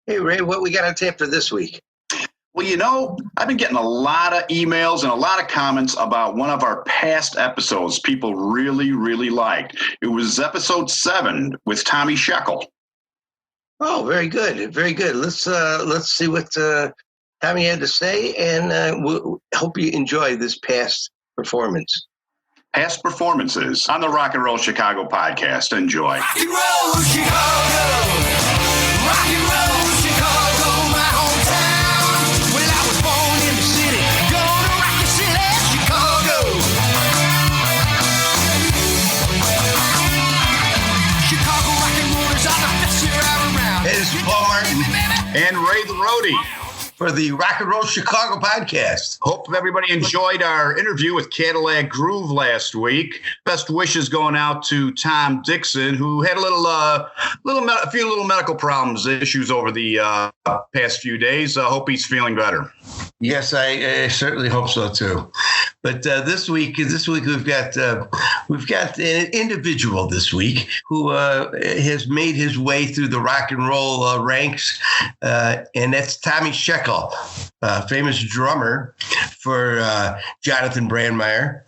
Hey, Ray, what we got on tap for this week? Well, I've been getting a lot of emails and a lot of comments about one of our past episodes people really, really liked. It was episode 7 with Tommy Scheckel. Oh, very good. Very good. Let's see what Tommy had to say, and we'll hope you enjoy this past performance. Past performances on the Rock and Roll Chicago podcast. Enjoy. Rock and roll Chicago. Rock and roll Chicago, my hometown. Well, I was born in the city, gonna rock the city, Chicago. Chicago rock and rollers are the best you're ever around. Hey, this is Paul Martin And Ray the Roadie. for the Rock and Roll Chicago podcast. Hope everybody enjoyed our interview with Cadillac Groove last week. Best wishes going out to Tom Dixon, who had a few little medical problems, issues over the past few days. I hope he's feeling better. Yes, I certainly hope so too. But this week we've got an individual this week who has made his way through the rock and roll ranks, and that's Tommy Scheckel, famous drummer for Jonathan Brandmeier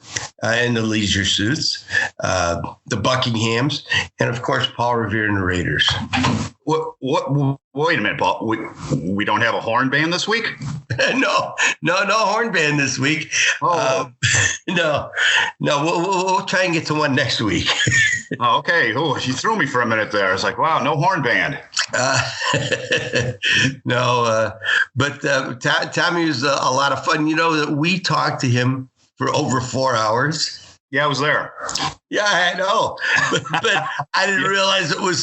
and the Leisure Suits, the Buckinghams, and of course Paul Revere and the Raiders. What? Wait a minute, Paul. We don't have a horn band this week? No horn band this week. Oh. No. We'll try and get to one next week. Oh, okay. Oh, you threw me for a minute there. I was like, wow, no horn band. But Tommy was a lot of fun. You know that we talked to him for over 4 hours. Yeah, I was there. Yeah, I know, but I didn't realize it went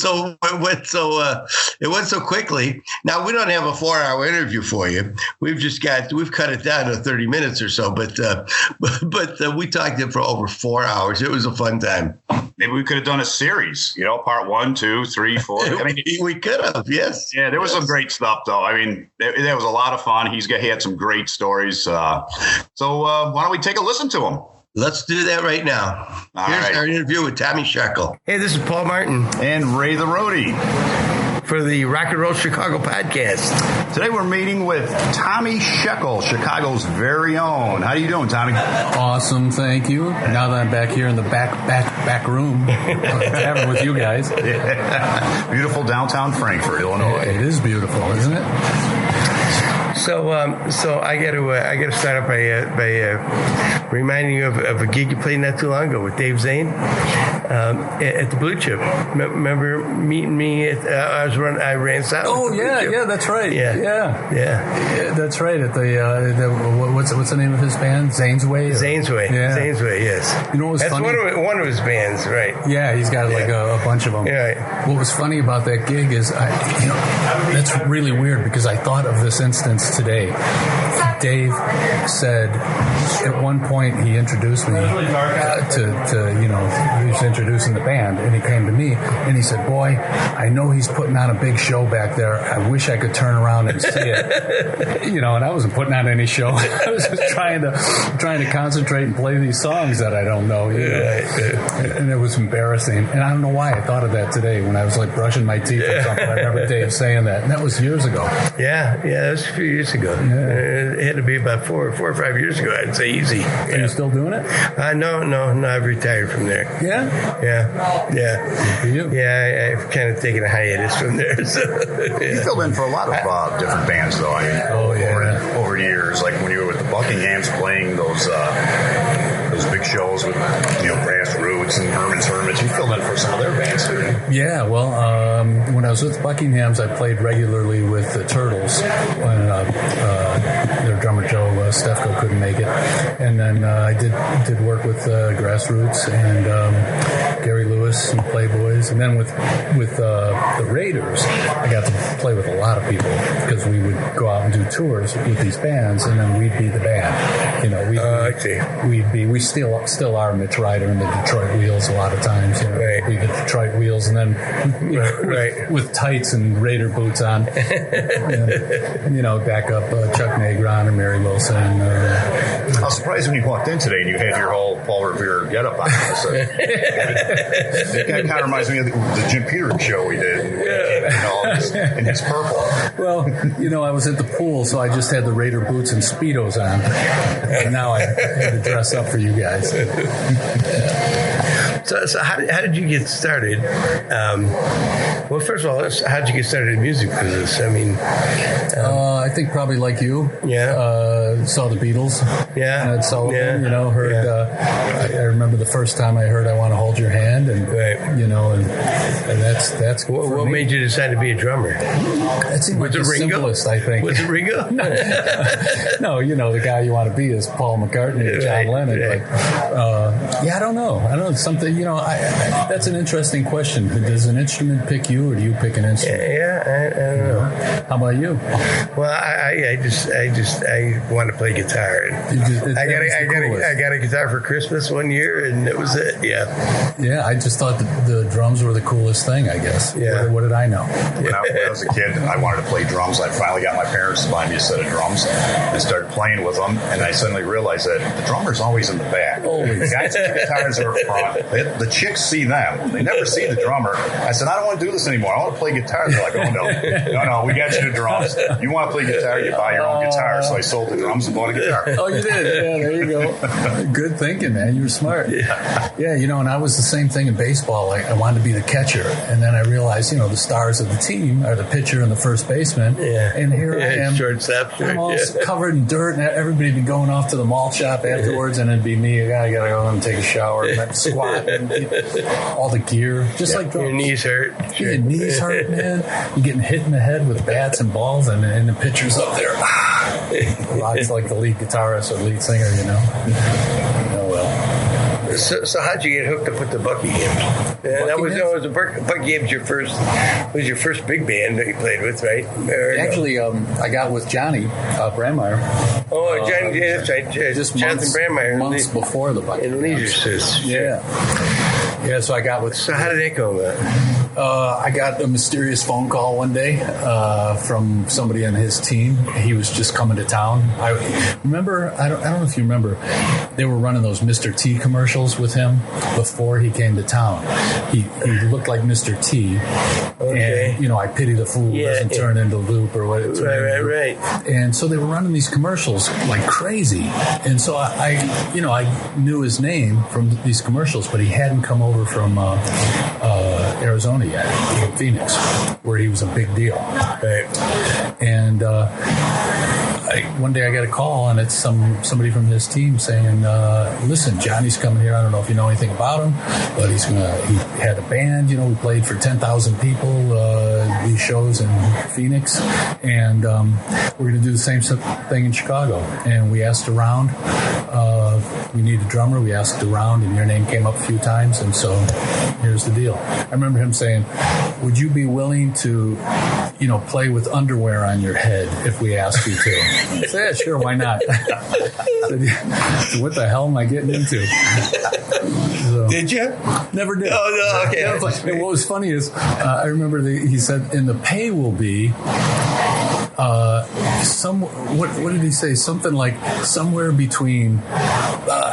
so quickly. Now we don't have a 4-hour interview for you. We've cut it down to 30 minutes or so. But we talked to him for over 4 hours. It was a fun time. Maybe we could have done a series. part 1, 2 3, 4. I mean, we could have. Yes. Yeah, there was some great stuff though. I mean, that was a lot of fun. He had some great stories. So why don't we take a listen to him? Let's do that right now. Here's our interview with Tommy Scheckel. Hey, this is Paul Martin. And Ray the Roadie. For the Rock and Roll Chicago podcast. Today we're meeting with Tommy Scheckel, Chicago's very own. How are you doing, Tommy? Awesome, thank you. Now that I'm back here in the back room, having with you guys. Yeah. Beautiful downtown Frankfort, Illinois. It is beautiful, isn't it? So I got to start off by reminding you of a gig you played not too long ago with Dave Zane at the Blue Chip. Remember meeting me? I ran sound. Oh yeah, that's right. Yeah, that's right. At the what's the name of his band? Zane's Way. Zane's Way. Yeah. Zane's Way. Yes. You know what was That's funny? one of his bands, right? Yeah, he's got like a bunch of them. Yeah. What was funny about that gig is, that's really weird because I thought of this instance today. Dave said at one point he introduced me he was introducing the band, and he came to me and he said, "Boy, I know he's putting on a big show back there. I wish I could turn around and see it." And I wasn't putting on any show. I was just trying to concentrate and play these songs that I don't know. And it was embarrassing. And I don't know why I thought of that today when I was like brushing my teeth or something. I remember Dave saying that, and that was years ago. Yeah, that was a few years ago. Yeah. It had to be about 4 or 5 years ago, I'd say, easy. Are you still doing it? No, I've retired from there. Yeah? Yeah. For you? Yeah, I've kind of taken a hiatus from there. So, You filled in for a lot of different bands, though. Over the years, like when you were with the Buckinghams playing those big shows with Brass Roots and Herman's Hermits. You filled in for some of their bands, too. Yeah, well, when I was with Buckinghams, I played regularly with the Turtles when their drummer Joe Stefko couldn't make it, and then I did work with Grassroots and Gary Lewis and Playboys, and then with the Raiders, I got to play with a lot of people because we would go out and do tours with these bands, and then we'd be the band. We still are Mitch Ryder and the Detroit Wheels a lot of times. Right. We the Detroit Wheels, and then with tights and Raider boots on, back up Chuck Negron or Mary Wilson. I was surprised when you walked in today and you had your whole Paul Revere getup on. It kind of reminds me of the Jim Peters show we did. and he's purple. Well, I was at the pool, so I just had the Raider boots and Speedos on. And now I had to dress up for you guys. So how did you get started? Well, first of all, how did you get started in music business? I mean, I think probably like you. Yeah. Saw the Beatles. Yeah. Ed Sullivan. Yeah. Heard. Yeah. I remember the first time I heard "I Want to Hold Your Hand," and right. and that's what made you decide to be a drummer? That seemed like the simplest, I think. Was it Ringo? No, the guy you want to be is Paul McCartney or John Lennon. Right. I don't know. Something. That's an interesting question. Does an instrument pick you, or do you pick an instrument? Yeah, I don't know. How about you? Well, I want to play guitar. I got a guitar for Christmas one year, and that was it. Yeah. Yeah, I just thought that the drums were the coolest thing, I guess. Yeah. What did I know? When I was a kid, I wanted to play drums. I finally got my parents to buy me a set of drums and started playing with them. And I suddenly realized that the drummer's always in the back. Always. The guys with the guitars are up front. The chicks see them. They never see the drummer. I said, I don't want to do this anymore. I want to play guitar. They're like, oh, no, we got you the drums. You want to play guitar, you buy your own guitar. So I sold the drums and bought a guitar. Oh, you did? Yeah, there you go. Good thinking, man. You were smart. Yeah, and I was the same thing in baseball. I wanted to be the catcher. And then I realized, the stars of the team are the pitcher and the first baseman. Yeah. And here I am. Shortstop. I'm all covered in dirt, and everybody'd be going off to the malt shop afterwards, and it'd be me. I got to go and take a shower and I'd squat and all the gear, just like drums. Your knees hurt. Your knees hurt, man. You're getting hit in the head with bats and balls, and the pitcher's up there. Rod's like the lead guitarist or lead singer, Oh, well. So how'd you get hooked up with the Buckinghams? Buckinghams was your first big band that you played with, right? Actually, I got with Johnny Brandmeier. Oh, Johnny, that's right. Just Jonathan Brandmeier. Months before the Buckinghams. In Leisure Suits. Yeah, so I got with... So how did that go? I got a mysterious phone call one day from somebody on his team. He was just coming to town. I remember, I don't know if you remember, they were running those Mr. T commercials with him before he came to town. He looked like Mr. T. Okay. And, I pity the fool who doesn't turn into Loop or what. Right. And so they were running these commercials like crazy. And so I knew his name from these commercials, but he hadn't come over from Arizona yet, from Phoenix, where he was a big deal. Right. And one day I got a call, and it's somebody from his team saying, listen, Johnny's coming here. I don't know if you know anything about him, but he had a band. We played for 10,000 people, these shows in Phoenix, and we're going to do the same thing in Chicago. And we asked around. We need a drummer. We asked around, and your name came up a few times, and so here's the deal. I remember him saying, would you be willing to, play with underwear on your head if we asked you to? I said, yeah, sure, why not? I said, what the hell am I getting into? So, did you? Never did. Oh, no, okay. And what was funny is, I remember he said, and the pay will be... what did he say? Something like somewhere between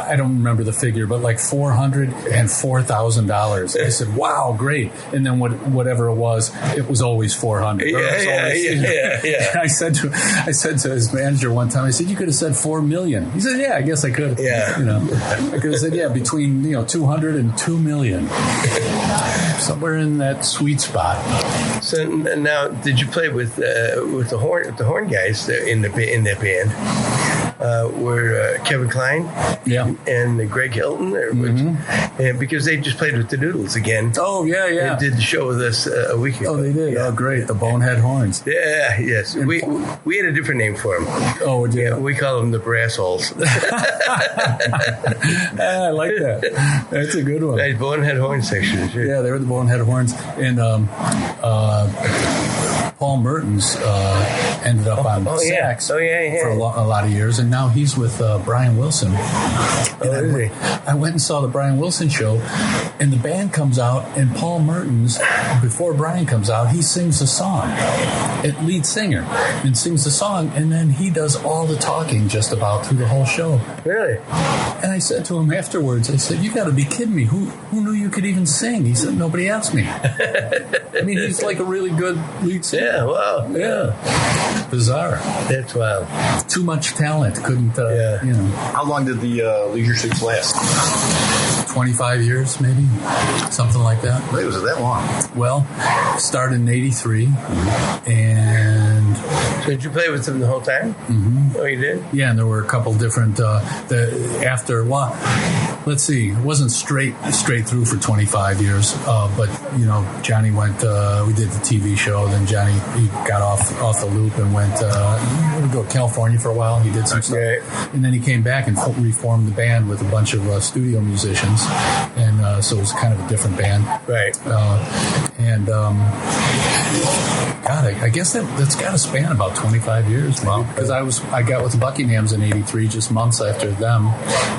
I don't remember the figure, but like $400 and $4,000. I said, "Wow, great!" And then whatever it was always $400. Yeah. I said to his manager one time, I said, "You could have said $4 million." He said, "Yeah, I guess I could." Yeah. I could have said, "Yeah, between $200 and $2 million." Somewhere in that sweet spot. So now, did you play with the horn guys in that band? Were Kevin Kline, and Greg Hilton, and because they just played with the Noodles again. Oh yeah. And did the show with us a week ago. Oh, they did. Yeah. Oh, great. The Bonehead Horns. Yeah. Yes. We had a different name for them. Oh, yeah. We call them the Brass Holes. I like that. That's a good one. Nice Bonehead Horn section. Sure. Yeah, they were the Bonehead Horns, and Paul Mertens ended up on sax for a lot of years, and now he's with Brian Wilson. I went and saw the Brian Wilson show, and the band comes out, and Paul Mertens, before Brian comes out, he sings a song, lead singer, and sings the song, and then he does all the talking just about through the whole show. Really? And I said to him afterwards, I said, "You got to be kidding me. Who knew you could even sing?" He said, "Nobody asked me." I mean, he's like a really good lead singer. Yeah, wow. Yeah. Bizarre. That's wild. Too much talent. Couldn't, How long did the Leisure Suits last? 25 years, maybe. Something like that. Wait, was it that long? Well, started in 83, and... So did you play with them the whole time? Mm-hmm. Oh, you did? Yeah, and there were a couple different... let's see. It wasn't straight through for 25 years, but, Johnny went... we did the TV show, then Johnny, he got off the loop and went to go to California for a while. He did some stuff. Right. And then he came back and reformed the band with a bunch of studio musicians, and so it was kind of a different band. Right. God, I guess that's got to span about 25 years. Wow. Because I got with the Buckinghams in 83, just months after them,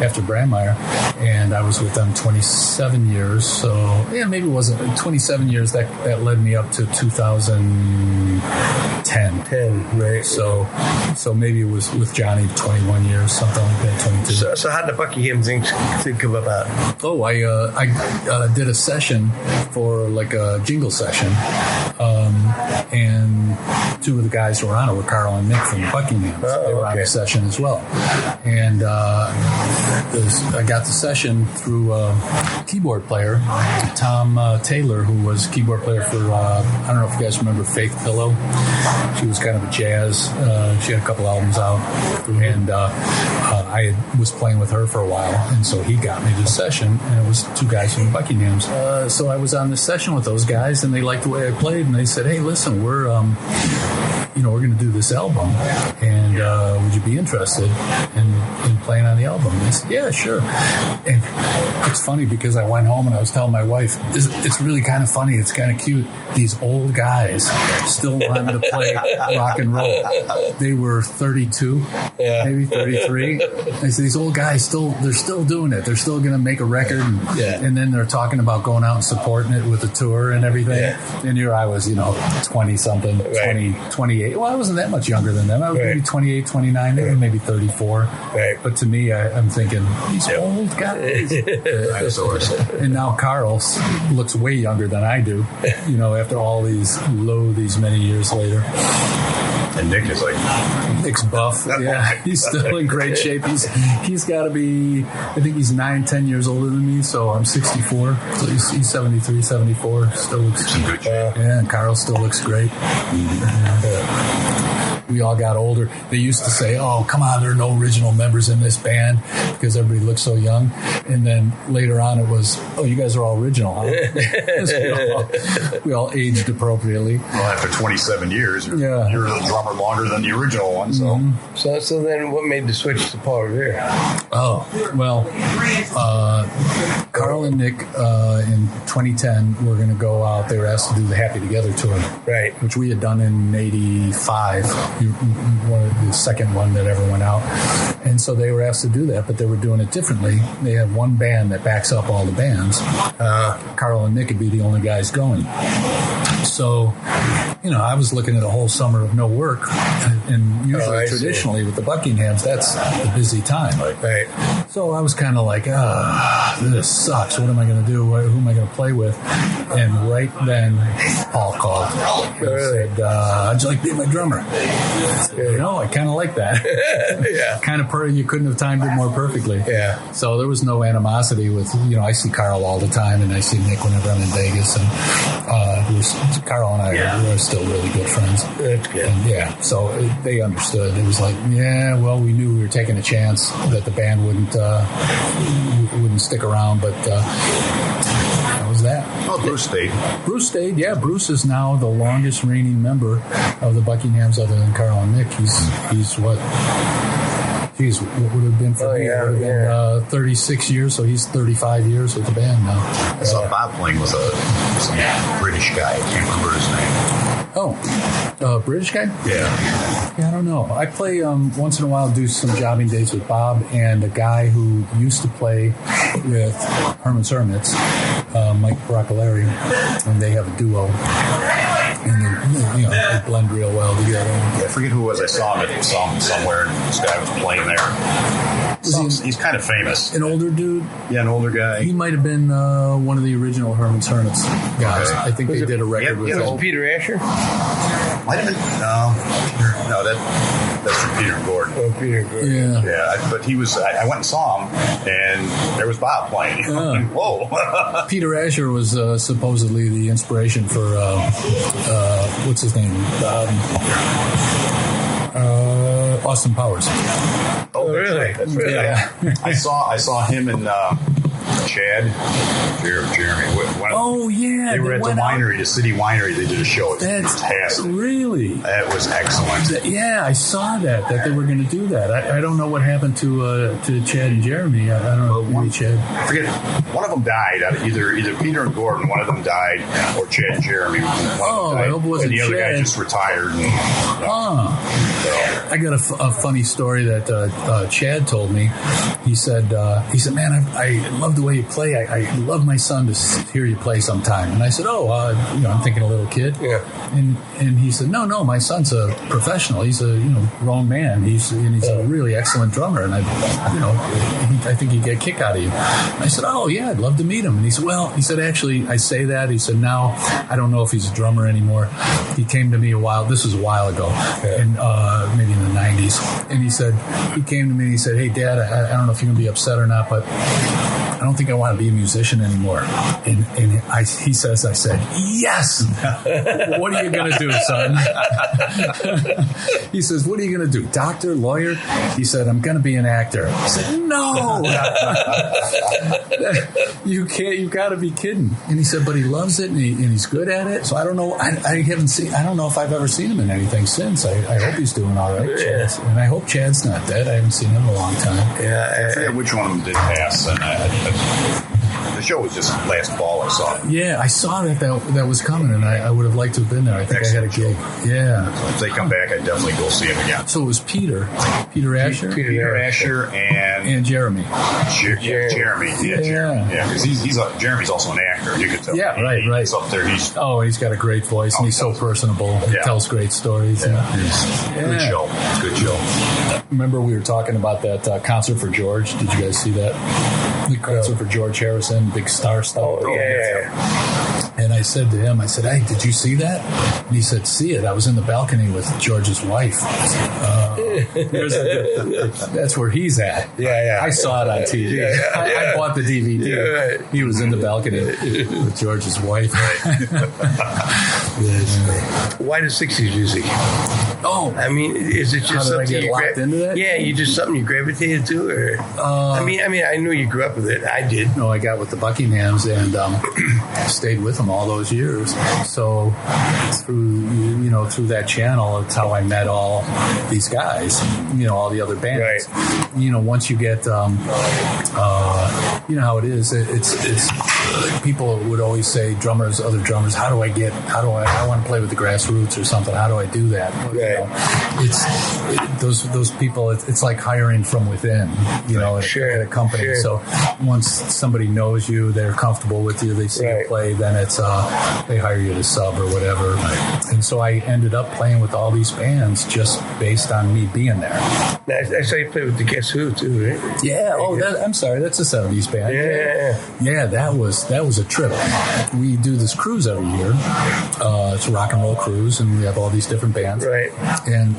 after Brandmeier, and I was with them 27 years. So, yeah, maybe it wasn't 27 years. That led me up to 2010. 10, right. So maybe it was with Johnny 21 years, something like that, 22. So how did the Buckinghams thing come about? Oh, I did a session for like a jingle session, and two of the guys who were on it were Carl and Nick from the Buckinghams. They were on the session as well. And I got the session through a keyboard player, Tom Taylor, who was keyboard player for, I don't know if you guys remember Faith Pillow. She was kind of a jazz. She had a couple albums out. And I was playing with her for a while. And so he got me to the session, and it was two guys from the Buckinghams. So I was on this session with those guys, and they liked the way I played, and they said, "Hey, listen, we're going to do this album, and would you be interested in playing on the album?" And I said, "Yeah, sure." And it's funny because I went home and I was telling my wife, it's really kind of funny. It's kind of cute. These old guys still wanted to play rock and roll. They were 32, maybe 33. I said, these old guys they're still doing it. They're still going to make a record, and then they're talking about going out and supporting it with a tour and everything. Yeah. And here I was, 20-something, 28. Well, I wasn't that much younger than them. I was maybe 28, 29. They were maybe 34. Right. But to me, I'm thinking, these old guys. And now Carl looks way younger than I do, after all these many years later. And Nick is Nick's buff. Yeah, he's still in great shape. He's got to be, I think he's 9-10 years older than me, so I'm 64. So he's 73, 74. Still looks in good shape. Yeah, and Carl still looks great. We all got older. They used to say, "Oh, come on, there are no original members in this band," because everybody looks so young. And then later on it was, "Oh, you guys are all original, huh?" we all aged appropriately. Well, after 27 years, you're the drummer longer than the original one. So, so then what made the switch to Paul Revere? Oh, well, Carl and Nick in 2010 were going to go out. They were asked to do the Happy Together tour, right? Which we had done in '85. The second one that ever went out. And so they were asked to do that, but they were doing it differently. They have one band that backs up all the bands. Carl and Nick would be the only guys going. So, I was looking at a whole summer of no work, and usually traditionally with the Buckinghams, that's the busy time. Right. So I was kind of like, this sucks. What am I going to do? Who am I going to play with? And right then, Paul called and said, "How'd you like being my drummer?" I said, I kind of like that. Kind of you couldn't have timed it more perfectly. Yeah. So there was no animosity with, I see Carl all the time, and I see Nick whenever I'm in Vegas, and Carl and I are still really good friends. That's good. And so they understood. It was like, well, we knew we were taking a chance that the band wouldn't stick around, but that was that. Oh, Bruce stayed. Bruce stayed, yeah. Bruce is now the longest reigning member of the Buckinghams other than Carl and Nick. He's what? Geez, what would it have been for me? It would have been 36 years, so he's 35 years with the band now. I saw Bob playing with some British guy. I can't remember his name. British guy? Yeah. Yeah, I don't know. I play once in a while, do some jobbing dates with Bob and a guy who used to play with Herman's Hermits, Mike Broccolari, and they have a duo. And they blend real well together. I forget who it was. I saw him somewhere, and this guy was playing there. He's kind of famous. An older dude? Yeah, an older guy. He might have been one of the original Herman's Hermits guys. Okay. I think they did a record with Was it Peter Asher? Might have been. No, that's from Peter Gordon. Oh, Peter Gordon. Yeah. But he was. I went and saw him, and there was Bob playing. Whoa! Peter Asher was supposedly the inspiration for what's his name? Austin Powers. Oh, really? That's right. Yeah. I saw him and Chad, Jeremy. They were at the winery, the city winery. They did a show. It was fantastic. Really? That was excellent. Yeah, I saw that they were going to do that. I don't know what happened to Chad and Jeremy. I don't know. Maybe Chad. I forget. One of them died. Either Peter and Gordon. One of them died, or Chad and Jeremy. I hope it wasn't the other Chad. guy just retired. I got a funny story that Chad told me. He said, man, I love the way you play. I love my son to hear you play sometime. And I said, I'm thinking a little kid. Yeah. And he said, no, my son's a professional. He's a grown man. He's a really excellent drummer. And I think he'd get a kick out of you. I said, yeah, I'd love to meet him. And he said, actually, I say that. He said, now I don't know if he's a drummer anymore. He came to me this was a while ago, and maybe in the 90s. And he came to me and he said, hey, Dad, I don't know if you're going to be upset or not, but I don't think I want to be a musician anymore. And he says, I said, yes. What are you going to do, son? He says, what are you going to do? Doctor, lawyer? He said, I'm going to be an actor. I said, no. You can't. You got to be kidding. And he said, but he loves it and he's good at it. So I don't know. I don't know if I've ever seen him in anything since. I hope he's doing all right. Yeah. And I hope Chad's not dead. I haven't seen him in a long time. Yeah, I forget which one of them did pass, and the show was just last fall. I saw it. Yeah, I saw that was coming, and I would have liked to have been there. I think Excellent I had a gig. Yeah. So if they come back, I'd definitely go see him again. So it was Peter Asher, Peter Asher and Jeremy. Jeremy. Yeah, Jeremy. Yeah, because Jeremy's also an actor. You could tell. Yeah, right. He's up there. He's got a great voice, and he's so personable. He tells great stories. good show. Good show. Remember we were talking about that concert for George? Did you guys see that? The concert for George Harrison, big star stuff. Oh, yeah. And I said to him, hey, did you see that? And he said, see it. I was in the balcony with George's wife. I said, that's where he's at. Yeah. I saw it on TV. Yeah. I bought the DVD. Yeah, right. He was in the balcony with George's wife. Why the 60s music? I mean, is it just how did something I get you locked into that? Yeah, you just something you gravitated to, or I mean, I knew you grew up with it. I did. No, I got with the Buckinghams and stayed with them all those years. So through that channel, it's how I met all these guys. All the other bands. Right. Once you get, how it is. It's people would always say, other drummers, I want to play with the Grassroots or something. How do I do that? Right. Those people. It's like hiring from within. At a company. Sure. So once somebody knows you, they're comfortable with you, they see you play, then it's they hire you to sub or whatever. Right. And so I ended up playing with all these bands just based on me being there. I saw you play with the Guess Who too, right? Yeah. I'm sorry, that's a 70s band. Yeah. That was a trip. We do this cruise every year. It's a rock and roll cruise, and we have all these different bands. Right. And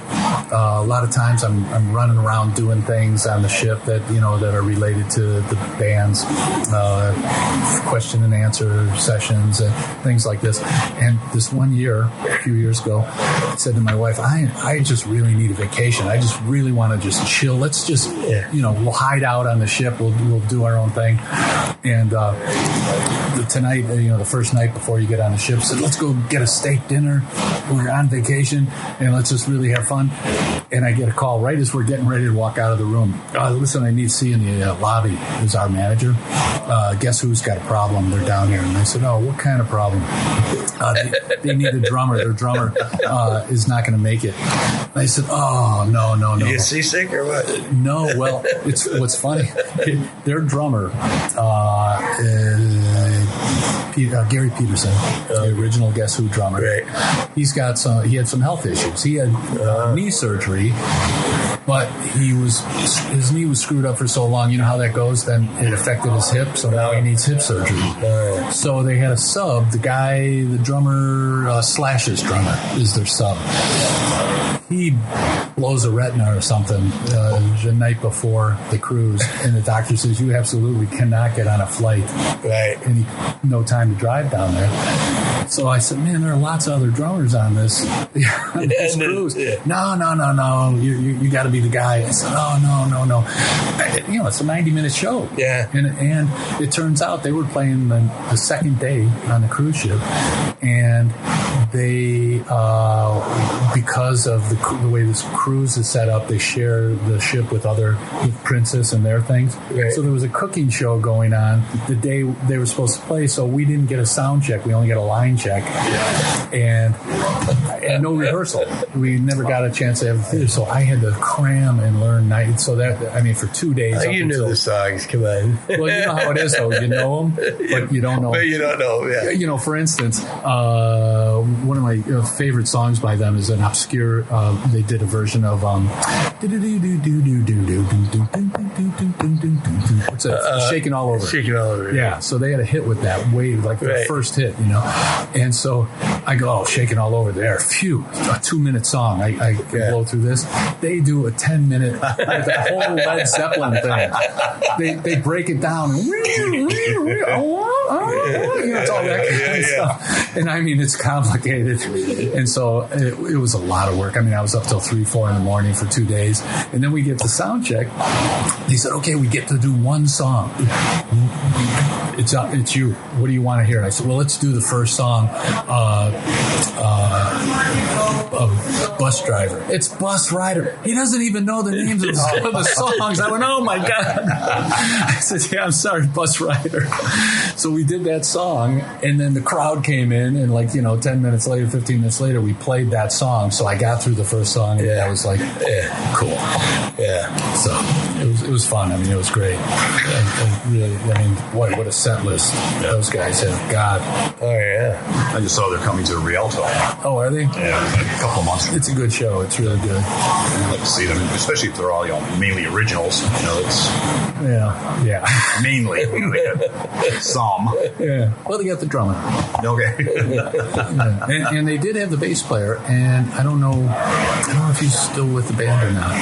a lot of times I'm running around doing things on the ship that are related to the band's question and answer sessions and things like this. And this one year, a few years ago, I said to my wife, I just really need a vacation. I just really want to just chill. Let's just, we'll hide out on the ship. We'll do our own thing. And tonight, the first night before you get on the ship, said, let's go get a steak dinner. We're on vacation, and let's just really have fun. And I get a call right as we're getting ready to walk out of the room. Listen, I need to see you in the lobby. Is our manager. Guess who's got a problem? They're down here. And I said, oh, what kind of problem? They need a drummer. Their drummer is not going to make it. And I said, oh, no. You get seasick or what? No, well, it's what's funny. Their drummer, Gary Peterson, the original Guess Who drummer. Right. He had some health issues. He had knee surgery, but his knee was screwed up for so long. You know how that goes? Then it affected his hip, so now he needs hip surgery. So they had a sub. The drummer, Slash's drummer, is their sub. He blows a retina or something the night before the cruise, and the doctor says, you absolutely cannot get on a flight. Right. And no time to drive down there. So I said, man, there are lots of other drummers on this cruise. Yeah. No, you got to be the guy. I said, oh, no. It's a 90-minute show. Yeah. And it turns out they were playing the second day on the cruise ship, and they, because of the way this cruise is set up, they share the ship with Princess and their things. Right. So there was a cooking show going on the day they were supposed to play, so we didn't get a sound check. We only got a line check. And no rehearsal. We never got a chance to have a theater, so I had to cram and learn night. So for 2 days. You knew the songs. Come on. Well, you know how it is, though. You know them, but you don't know. But you don't know, yeah. For instance, one of my favorite songs by them is an obscure. They did a version of what's that? Shaking All Over. Shaking All Over. Yeah. So they had a hit with that wave, like the first hit, And so I go, Shaking All Over there. Phew, a 2-minute song. I can blow through this. They do a 10-minute, the whole Led Zeppelin thing. They break it down. It's all that kind of stuff. And I mean, it's complicated. And so it was a lot of work. I mean, I was up till 3-4 in the morning for 2 days. And then we get to sound check. They said, okay, we get to do one song. It's you. What do you want to hear? And I said, well, let's do the first song. Bus Driver. It's Bus Rider. He doesn't even know the names of the songs. I went, oh my God. I said, yeah, I'm sorry, Bus Rider. So we did that song, and then the crowd came in, and 10 minutes later, 15 minutes later, we played that song. So I got through the first song, and I was like, cool. Yeah. So it was fun. I mean, it was great. What a set list those guys have. God. Oh, yeah. I just saw they're coming to Rialto. Oh, are they? Yeah, like a couple months ago. It's a good show. It's really good. I'd like to see them, especially if they're all mainly originals. It's mainly some. Yeah. Well, they got the drummer. Okay. And they did have the bass player, and I don't know if he's still with the band or not.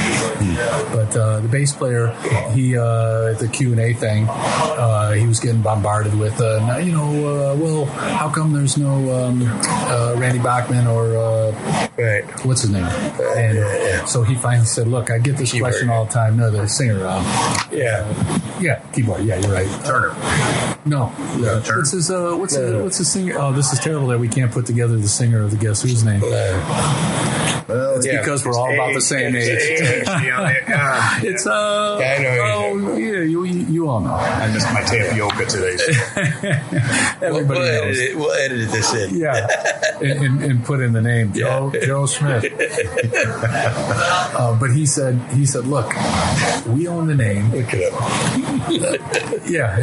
But the bass player, he at the Q&A thing, he was getting bombarded with, well, how come there's no Randy Bachman or what's his name? And so he finally said, look, I get this question all the time. No, the singer. Keyboard. Yeah, you're right. Turner. No. Turner. What's his singer? Oh, this is terrible that we can't put together the singer of the Guess Who's name. Well, it's because we're all about the same age. It's I know. You all know. I missed my tapioca today. Everybody knows. We'll edit this in. Yeah, and put in the name Joe Smith. But he said, look, we own the name. Look it up. Yeah,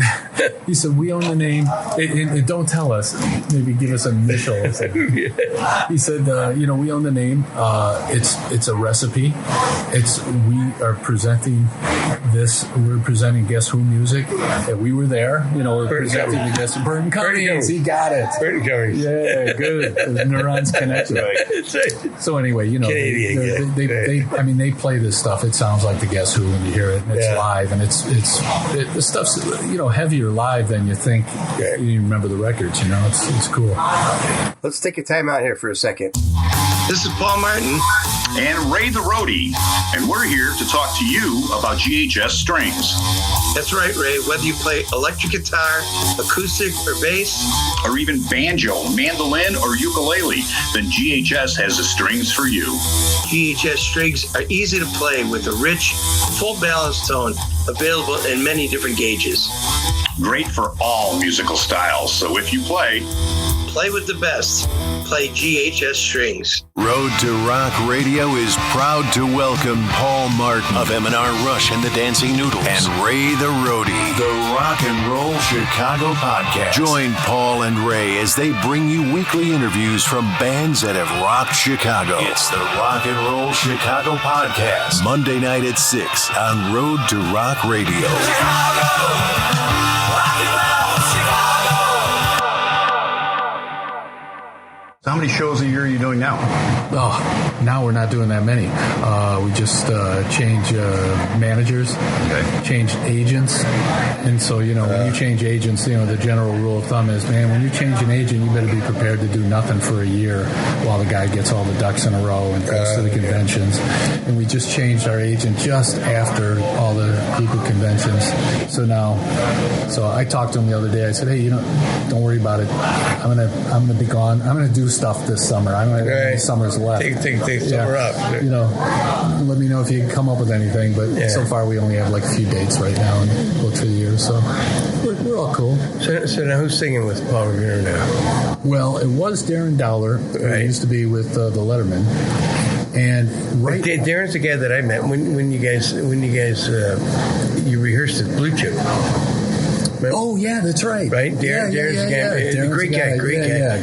he said we own the name, and don't tell us. Maybe give us an initial. He said, we own the name. It's a recipe. We are presenting this. We're presenting Guess Who music. And we were there. We're presenting the Guess Who. Burton Cummings. He got it. Burton Cummings. Yeah, good. The neurons connected. Right. So anyway, they play this stuff. It sounds like the Guess Who when you hear it, and it's live, and the stuff's heavier live than you think. Yeah. You remember the records. It's cool. Let's take a time out here for a second. This is Paul Martin. and Ray the Roadie, and we're here to talk to you about GHS strings. That's right, Ray. Whether you play electric guitar, acoustic, or bass, or even banjo, mandolin, or ukulele, then GHS has the strings for you. GHS strings are easy to play with a rich, full balanced tone available in many different gauges. Great for all musical styles, so if you play with the best. Play GHS strings. Road to Rock Radio is proud to welcome Paul Martin of M&R Rush and the Dancing Noodles and Ray the Roadie, the Rock and Roll Chicago podcast. Join Paul and Ray as they bring you weekly interviews from bands that have rocked Chicago. It's the Rock and Roll Chicago podcast, Monday night at 6 on Road to Rock Radio. Chicago! How many shows a year are you doing now? Oh, now we're not doing that many. We just changed managers, changed agents. And so, when you change agents, the general rule of thumb is, man, when you change an agent, you better be prepared to do nothing for a year while the guy gets all the ducks in a row and goes to the conventions. And we just changed our agent just after all the group of conventions. So I talked to him the other day. I said, hey, don't worry about it. I'm gonna be gone. I'm gonna do stuff this summer. I don't have any summers left. Take summer up. Let me know if you can come up with anything. But so far, we only have like a few dates right now and booked for the year. So we're all cool. So now who's singing with Paul Revere now? Well, it was Darren Dowler. Right. He used to be with the Letterman. And Darren's the guy that I met when you guys you rehearsed at Blue Chip. Right? Oh yeah, that's right. Right, Darren's the guy. Darren's great guy.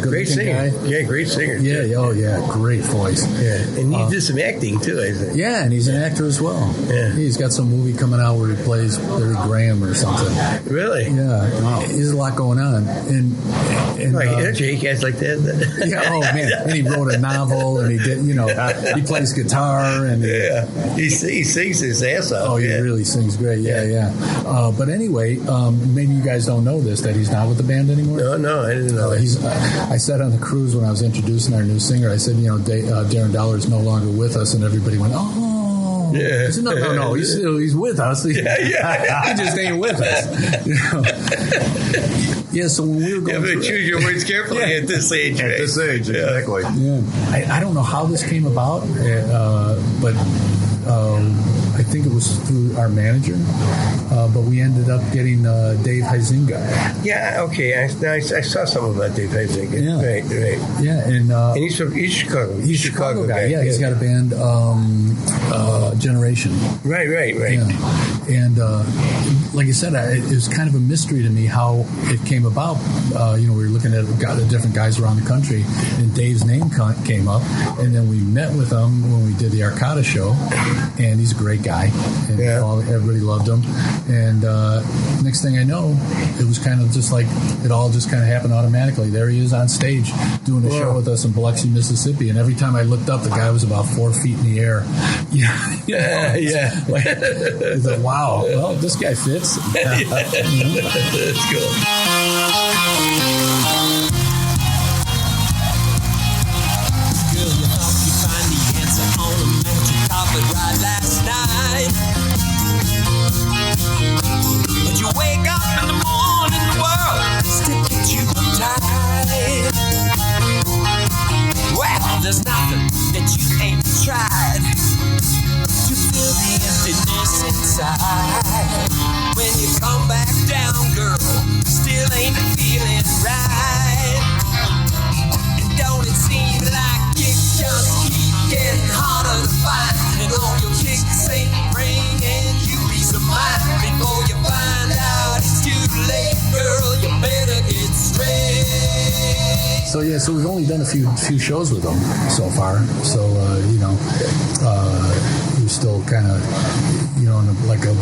Great singer. Guy. Yeah, great singer. Yeah. Too. Oh yeah, great voice. Yeah, and he did some acting too, I think. Yeah, and he's an actor as well. Yeah, he's got some movie coming out where he plays Billy Graham or something. Really? Yeah. Wow. There's a lot going on, and Jake guys like that. Yeah. Oh man, and he wrote a novel, and he did. He plays guitar, and he sings his ass off. Oh, he really sings great. Yeah. But anyway, maybe you guys don't know this, that he's not with the band anymore. No, I didn't know. I said on the cruise when I was introducing our new singer, I said, Darren Dowler is no longer with us, and everybody went, oh. Yeah. I said, no, he's with us. He just ain't with us. Yeah, so when we were going through, choose your words carefully at this age. At this age, exactly. Yeah. I don't know how this came about, but I think it was through our manager, but we ended up getting Dave Huizinga. Yeah, okay. I saw something about Dave Huizinga. Yeah. Right. Yeah, and he's Chicago. He's a Chicago guy. Yeah, he's got a band, Generation. Right. Yeah. And like I said, it was kind of a mystery to me how it came about. We were looking at different guys around the country, and Dave's name came up, and then we met with him when we did the Arcata show, and he's a great guy, and everybody loved him. And next thing I know, it was kind of just like it all just kind of happened automatically. There he is on stage doing a show with us in Biloxi, Mississippi, and every time I looked up, the guy was about 4 feet in the air. It's like, wow, well, this guy fits. That's cool. Girl, you thought you'd find the answer on a magic carpet ride last night, but you wake up in the morning, the world still gets you uptight. Well, there's nothing that you ain't tried to fill the emptiness inside. When you come back down, girl, still ain't feeling right. And don't it seem like it just keep getting harder to find? And all your kicks ain't bringing you peace of mind. Before you find out it's too late, girl, you better get straight. So we've only done a few shows with them so far. So we're still kind of in like a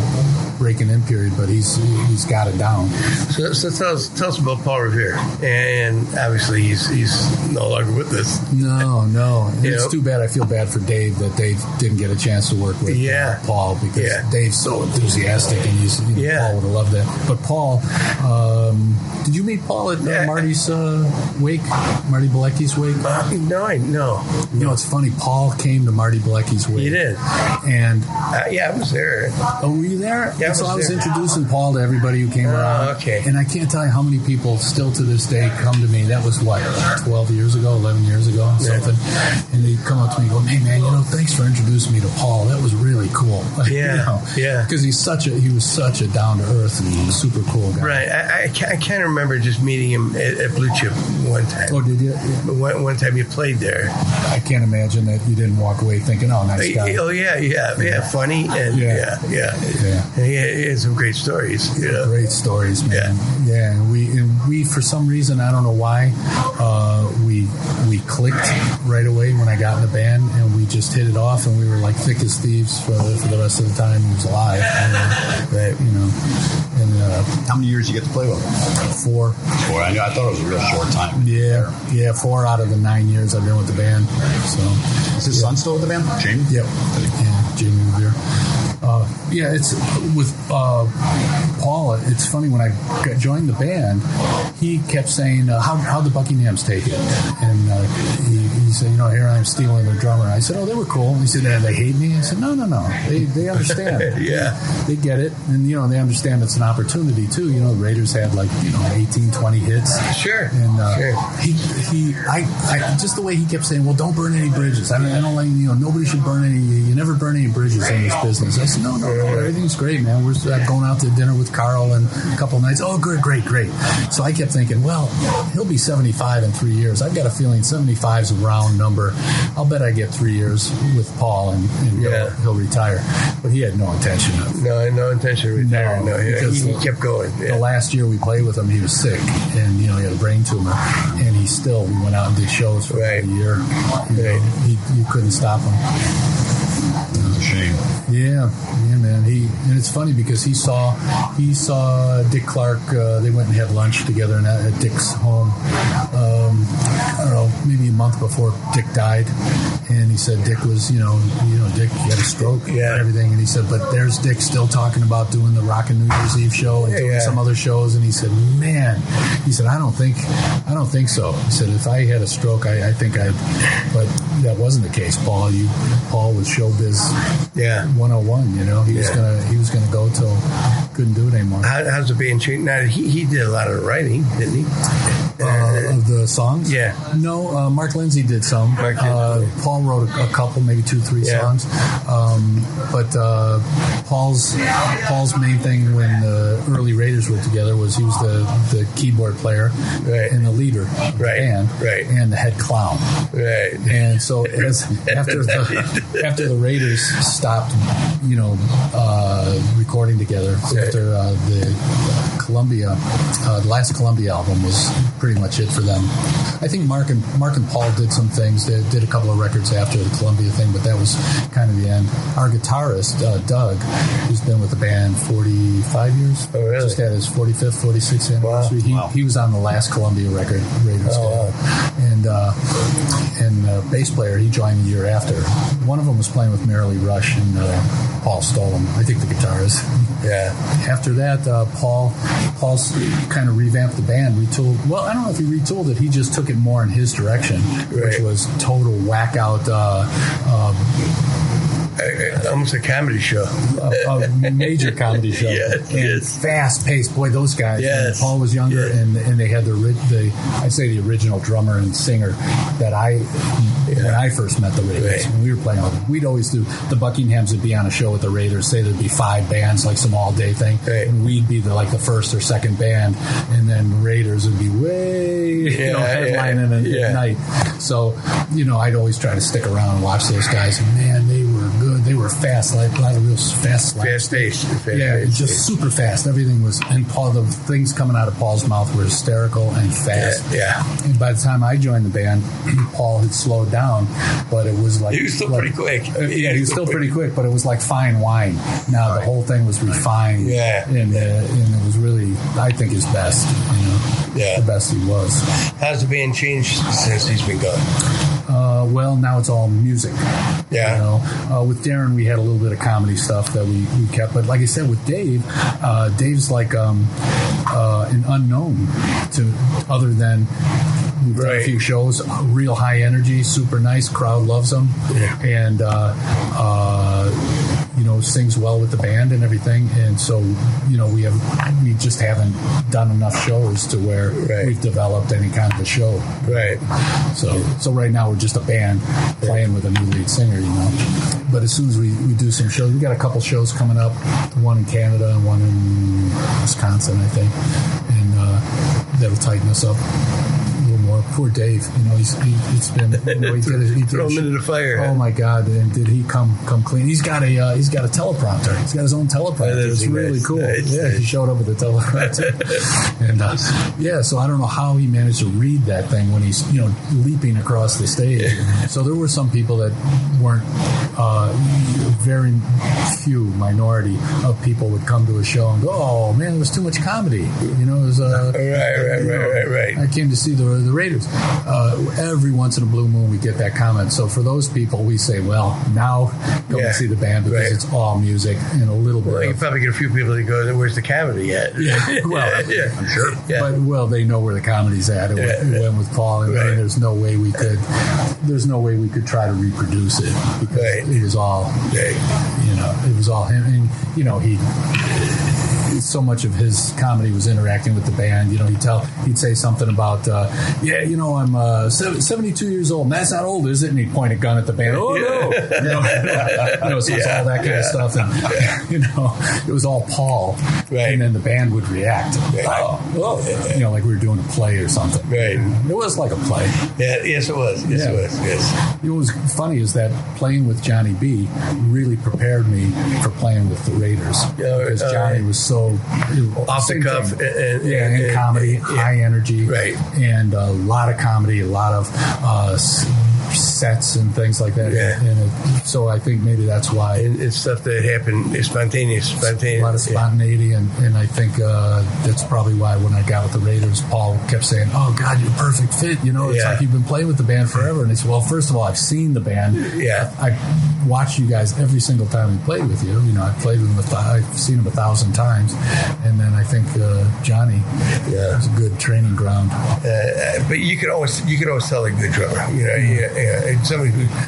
breaking in period, but he's got it down. So tell us about Paul Revere, and obviously he's no longer with us. No, it's too bad. I feel bad for Dave that Dave didn't get a chance to work with Paul, because Dave's so enthusiastic, and Paul would have loved that. But Paul, did you meet Paul at Marty's wake, Marty Bilecki's wake? No. You know, it's funny. Paul came to Marty Bilecki's wake. He did, and I was there. Oh, were you there? Yeah, I was introducing Paul to everybody who came around. Okay. And I can't tell you how many people still to this day come to me. That was 12 years ago, 11 years ago, something. And they come up to me and go, "Hey man, thanks for introducing me to Paul. That was really cool." Because he was such a down to earth and super cool guy. Right. I kind of remember just meeting him at Blue Chip one time. Oh, did you? Yeah. One time you played there. I can't imagine that you didn't walk away thinking, "Oh, nice guy." Oh yeah, funny and yeah. And he had some great stories. Great stories, man. Yeah. And we for some reason, I don't know why, we clicked right away when I got in the band, and we just hit it off, and we were like thick as thieves for the rest of the time he was alive. Right. And how many years did you get to play with him? 4. 4. I thought it was a real short time. Yeah. 4 out of the 9 years I've been with the band. So is his son still with the band, Jamie? Yep. Yeah, Jamie Revere. It's with Paul. It's funny, when I joined the band, he kept saying, "How'd the Buckinghams take it?" And he said, "Here I am stealing their drummer." I said, "Oh, they were cool." And he said, "They hate me?" I said, "No. They understand. They get it, and they understand it's an opportunity too. The Raiders had 18, 20 hits. Sure. And I just the way he kept saying, "Well, don't burn any bridges. I don't like nobody should burn any. You never burn any bridges in this business." I said, "No, everything's great, man. We're going out to dinner with Carl in a couple nights." "Oh, great." So I kept thinking, well, he'll be 75 in 3 years. I've got a feeling 75 is a round number. I'll bet I get 3 years with Paul, and he'll retire. But he had no intention of no intention of retiring. No, because he kept going. Yeah. The last year we played with him, he was sick, and he had a brain tumor, and we went out and did shows for a year. You couldn't stop him. It's a shame. Yeah, man. And it's funny because he saw Dick Clark. They went and had lunch together at Dick's home. I don't know, maybe a month before Dick died, and he said Dick was, Dick had a stroke and everything, and he said, but there's Dick still talking about doing the Rockin' New Year's Eve show and doing some other shows, and he said, man, I don't think so. He said, if I had a stroke, I think I'd, but that wasn't the case, Paul. Paul was showbiz 101. He was gonna go till couldn't do it anymore. How's the band treating? Now he did a lot of writing, didn't he? Of the songs? Yeah. No, Mark Lindsay did some. Paul wrote a couple, maybe 2-3 songs. But Paul's main thing when the early Raiders were together was he was the keyboard player and the leader of the band and the head clown. Right. And so after the Raiders stopped, recording together after the Columbia, the last Columbia album was pretty much it for them. I think Mark and Paul did some things. They did a couple of records after the Columbia thing, but that was kind of the end. Our guitarist, Doug, who's been with the band 45 years. Oh, really? Just had his 45th, 46th anniversary. Wow. He was on the last Columbia record, Raiders. Oh, wow. And bass player, he joined the year after. One of them was playing with M&R Rush, and Paul stole him. I think the guitarist. Yeah. After that, Paul's kind of revamped the band, retooled. Well, I don't know if he retooled it. He just took it more in his direction, which was total whack out. Almost a comedy show. A major comedy show. Yes. Fast paced. Boy, those guys. Yes. Paul was younger, and they had the original drummer and singer that when I first met the Raiders, when we were playing with them, we'd always do, the Buckinghams would be on a show with the Raiders, say there'd be 5 bands, like some all-day thing, and we'd be the first or second band, and then the Raiders would be headlining at night. So, I'd always try to stick around and watch those guys, and man, they were good. they were fast, like a lot of real fast slaps. Just super fast. Everything was, and Paul, the things coming out of Paul's mouth were hysterical and fast. And by the time I joined the band, Paul had slowed down, but it was like he was still pretty quick. He was still pretty quick, but it was like fine wine. Now the whole thing was refined, and it was really, I think, his best. The best he was. How's the band changed since he's been gone? Well, now it's all music. With Darren, we had a little bit of comedy stuff that we kept, but like I said, with Dave, Dave's like an unknown to other than we've done a few shows. Real high energy, super nice, crowd loves him, and sings well with the band and everything. And so we just haven't done enough shows to where we've developed any kind of a show. So right now we're just a band playing with a new lead singer, But as soon as we do some shows, we got a couple shows coming up, one in Canada and one in Wisconsin, I think, and that'll tighten us up a little more. Poor Dave, it's been he throw him into the fire. Oh my God! And did he come clean? He's got a teleprompter. He's got his own teleprompter. It's really cool. He showed up with a teleprompter, and so I don't know how he managed to read that thing when he's leaping across the stage. So there were some people that weren't. Very few minority of people would come to a show and go, "Oh man, there was too much comedy." It was right. I came to see the Raiders. Every once in a blue moon, we get that comment. So for those people, we say, "Well, now go and see the band because it's all music and a little bit." Well, you probably get a few people that go, "Where's the comedy at?" I'm sure. But they know where the comedy's at. It went with Paul, and there's no way we could. There's no way we could try to reproduce it because it was all. It was all him, and he. So much of his comedy was interacting with the band. He'd say something about, I'm 72 years old. And that's not old, is it? And he'd point a gun at the band. Oh no! So it's all that kind of stuff, and it was all Paul, and then the band would react. Like we were doing a play or something. It was like a play. Yes, it was. Yes, it was. Yes. What was funny is that playing with Johnny B really prepared me for playing with the Raiders because Johnny was so off the cuff and comedy, high energy, and a lot of comedy, a lot of sets and things like that. So I think maybe that's why it's stuff that happened spontaneous. A lot of spontaneity, and I think that's probably why when I got with the Raiders, Paul kept saying, "Oh God, you're a perfect fit." It's like you've been playing with the band forever. And he said, "Well, first of all, I've seen the band. I watched you guys every single time we played with you. I've played with them. I've seen them 1,000 times." And then I think Johnny was a good training ground. But you could always tell a good drummer.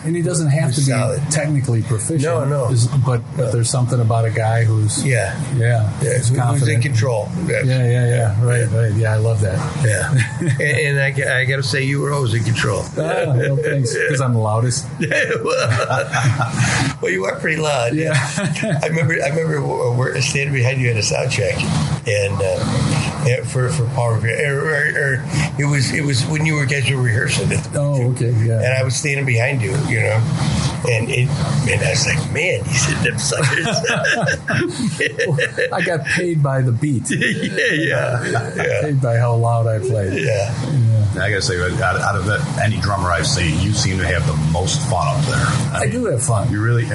And he doesn't have to be technically proficient. No. But there's something about a guy who's who's in control. Right. Yeah, I love that. Yeah, and I got to say, you were always in control. Thanks, because I'm the loudest. Well, you are pretty loud. Yeah. I remember standing behind you at a sound check, and for Paul Revere, it was when you guys were rehearsing it. Oh, okay, yeah. And I was standing behind you, and I was like, "Man, you said them suckers." I got paid by the beat. Paid by how loud I played. Yeah. I gotta say, out of any drummer I've seen, you seem to have the most fun up there. I do have fun. You really,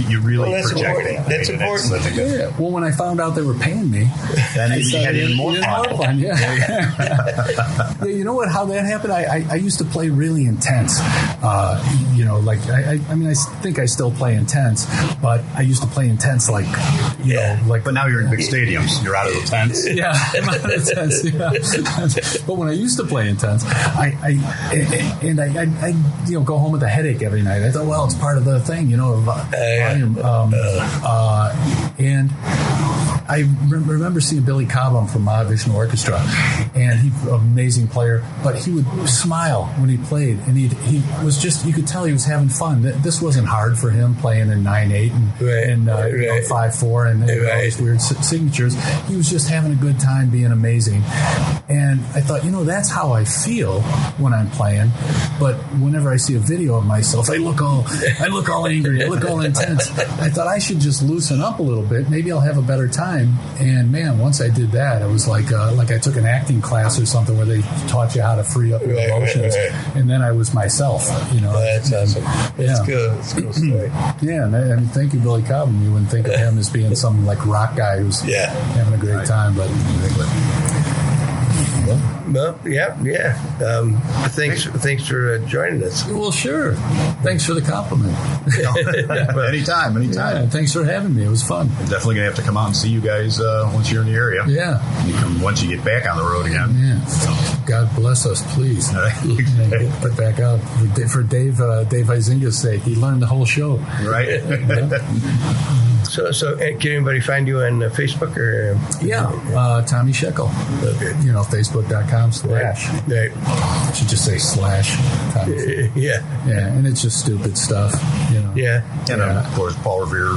you really project it. That's important. Well, when I found out they were paying me, then you had even more fun. Yeah, you know what? How that happened? I used to play really intense. I think I still play intense, but I used to play intense like. But now you're in big stadiums. You're out of the tents. Yeah, I'm out of the tents. Yeah. But when I used to play intense, I go home with a headache every night. I thought, well, it's part of the thing, volume. And I remember seeing Billy Cobham from Mahavishnu Orchestra, and he's an amazing player, but he would smile when he played, and he was just, you could tell he was having fun. This wasn't hard for him, playing in 9/8 and 5/4 and all these weird signatures. He was just having a good time, being amazing. And I thought, that's how I feel when I'm playing, but whenever I see a video of myself, I look all angry, I look all intense. I thought I should just loosen up a little bit. Maybe I'll have a better time. And man, once I did that, it was like I took an acting class or something where they taught you how to free up your emotions. And then I was myself. That's awesome. It's good. It's a cool story. Yeah, and thank you, Billy Cobham. You wouldn't think of him as being some like rock guy who's having a great time, but. Well, yeah. Thanks for joining us. Well, sure. Thanks for the compliment. Anytime. Yeah, thanks for having me. It was fun. I'm definitely gonna have to come out and see you guys once you're in the area. Yeah. Once you get back on the road again. Yeah. God bless us, please. Get put back out for Dave Huizinga's sake. He learned the whole show. Right. So can anybody find you on Facebook or? Tommy Scheckel. Okay. Facebook.com/ Right. I should just say / Tommy. Yeah, and it's just stupid stuff. Yeah. And of course, Paul Revere.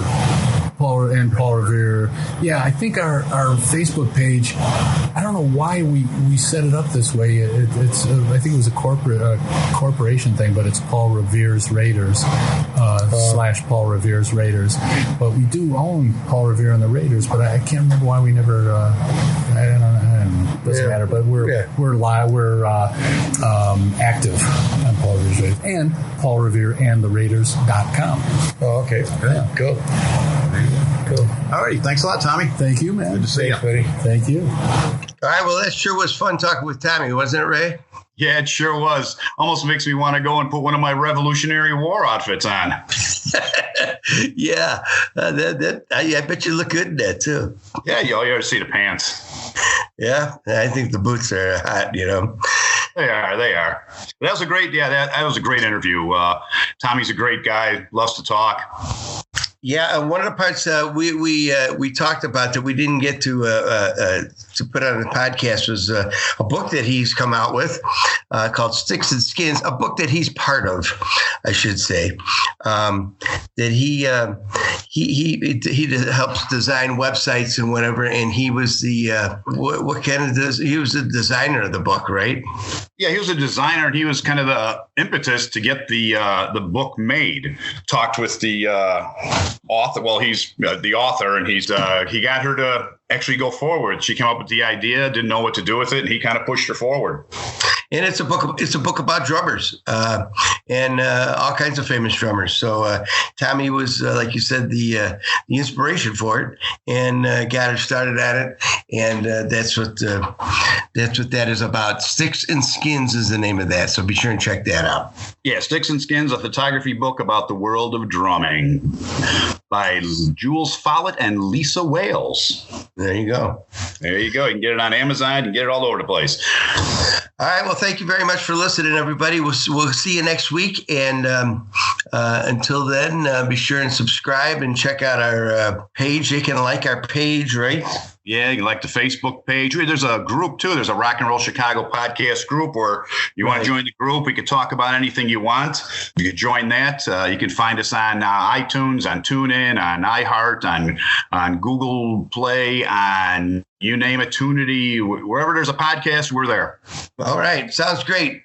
Paul Revere. Yeah, I think our Facebook page, I don't know why we set it up this way. It's I think it was a corporation thing, but it's Paul Revere's Raiders / Paul Revere's Raiders. But we do own Paul Revere and the Raiders, but I can't remember why we never. I don't know. Doesn't matter. But we're live. We're active on Paul Revere's Raiders and Paul Revere and the Raiders.com. Oh, okay. Yeah. Cool. All right. Thanks a lot, Tommy. Thank you, man. Good to see you, buddy. Thank you. All right. Well, that sure was fun talking with Tommy, wasn't it, Ray? Yeah, it sure was. Almost makes me want to go and put one of my Revolutionary War outfits on. Yeah. I bet you look good in that, too. Yeah, you ought to see the pants. Yeah, I think the boots are hot, They are. That was a great, that was a great interview. Tommy's a great guy, loves to talk. Yeah, and one of the parts we talked about that we didn't get to put on the podcast was a book that he's come out with called Sticks and Skins, a book that he's part of, I should say. That he helps design websites and whatever, and he was the he was the designer of the book, right? Yeah, he was a designer, and he was kind of the impetus to get the book made. Talked with the author. Well, he's the author, and he got her to actually go forward. She came up with the idea, didn't know what to do with it, and he kind of pushed her forward. And it's a book about drummers and all kinds of famous drummers. So Tommy was, like you said, the inspiration for it, and got her started at it. And that's what that is about. Sticks and Skins is the name of that. So be sure and check that out. Yeah, Sticks and Skins, a photography book about the world of drumming by Jules Follett and Lisa Wales. There you go. You can get it on Amazon. You can get it all over the place. All right. Well, thank you very much for listening, everybody. We'll see you next week. And until then, be sure and subscribe and check out our page. You can like our page, right? Yeah, you can like the Facebook page. There's a group, too. There's a Rock and Roll Chicago podcast group where you want to join the group. We can talk about anything you want. You can join that. You can find us on iTunes, on TuneIn, on iHeart, on Google Play, on you name it, Tunity. Wherever there's a podcast, we're there. All right. Sounds great.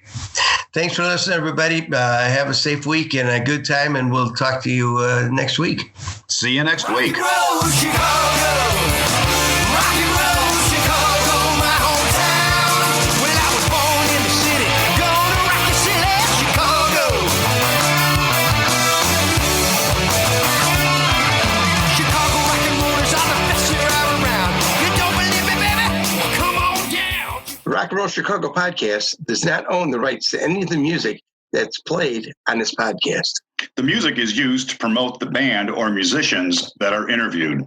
Thanks for listening, everybody. Have a safe week and a good time, and we'll talk to you next week. See you next week. Rock and roll, Chicago. Rock and roll, Chicago, my hometown. Well, I was born in the city, gonna rock the city, Chicago. Chicago rock and rollers are the best you're ever around. You don't believe me, baby? Come on down. The Rock and Roll Chicago podcast does not own the rights to any of the music that's played on this podcast. The music is used to promote the band or musicians that are interviewed.